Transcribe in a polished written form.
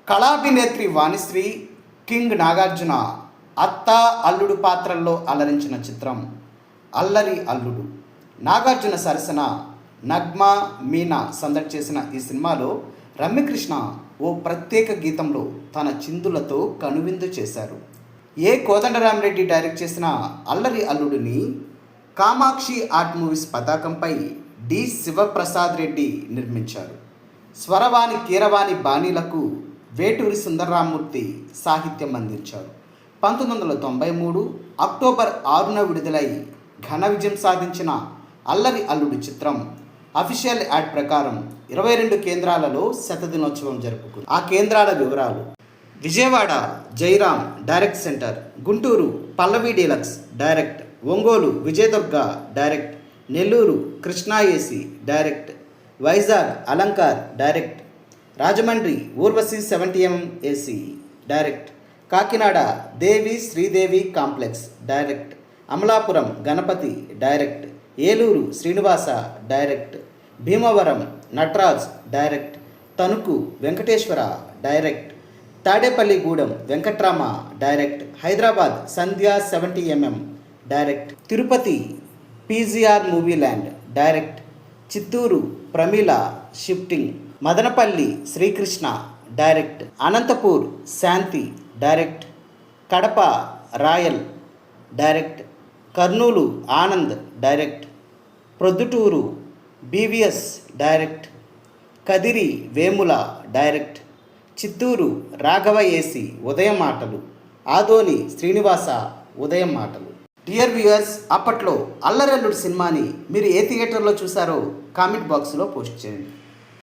కళాభినేత్రి Vanisri, king Nagarjuna అత్త అల్లుడు పాత్రల్లో అలరించిన చిత్రం అల్లరి అల్లుడు. నాగార్జున సరసన నగ్మా, మీనా సందడి చేసిన ఈ సినిమాలో రమ్యకృష్ణ ఓ ప్రత్యేక గీతంలో తన చిందులతో కనువిందు చేశారు. ఏ కోదండరామిరెడ్డి డైరెక్ట్ చేసిన అల్లరి అల్లుడిని కామాక్షి ఆర్ట్ మూవీస్ పతాకంపై డి శివప్రసాద్ రెడ్డి నిర్మించారు. స్వరవాణి కీరవాణి బాణీలకు వేటూరి సుందరరామూర్తి సాహిత్యం అందించారు. 1993 అక్టోబర్ 6న విడుదలై ఘన విజయం సాధించిన అల్లరి అల్లుడు చిత్రం అఫీషియల్ యాడ్ ప్రకారం 22 కేంద్రాలలో శతదినోత్సవం జరుపుకుంది. ఆ కేంద్రాల వివరాలు: Vijayawada Jairam direct centre, Guntur Pallavi deluxe direct, Ongole Vijayadurga direct, Nellore Krishna AC direct, Vizag Alankar direct, Rajahmundry Urvashi 70mm AC direct, Kakinada Devi Sridevi complex direct, Amalapuram Ganapathi direct, Eluru Srinivasa direct, Bhimavaram Nataraj direct, Tanuku Venkateswara direct, Tadepalligudem Venkatrama direct, Hyderabad Sandhya 70mm direct, Tirupati PGR movie land direct, Chittoor Pramila shifting, Madanapalle Srikrishna direct, Anantapur Shanti direct, Kadapa royal direct, Kurnool Anand direct, Proddatur BVS direct, Kadiri Vemula direct, Chittoor Raghava AC ఉదయం మాటలు, ఆదోని శ్రీనివాస ఉదయం మాటలు. Dear viewers, అప్పట్లో అల్లరి అల్లుడు సినిమాని మీరు ఏ థియేటర్లో చూసారో కామెంట్ బాక్స్లో పోస్ట్ చేయండి.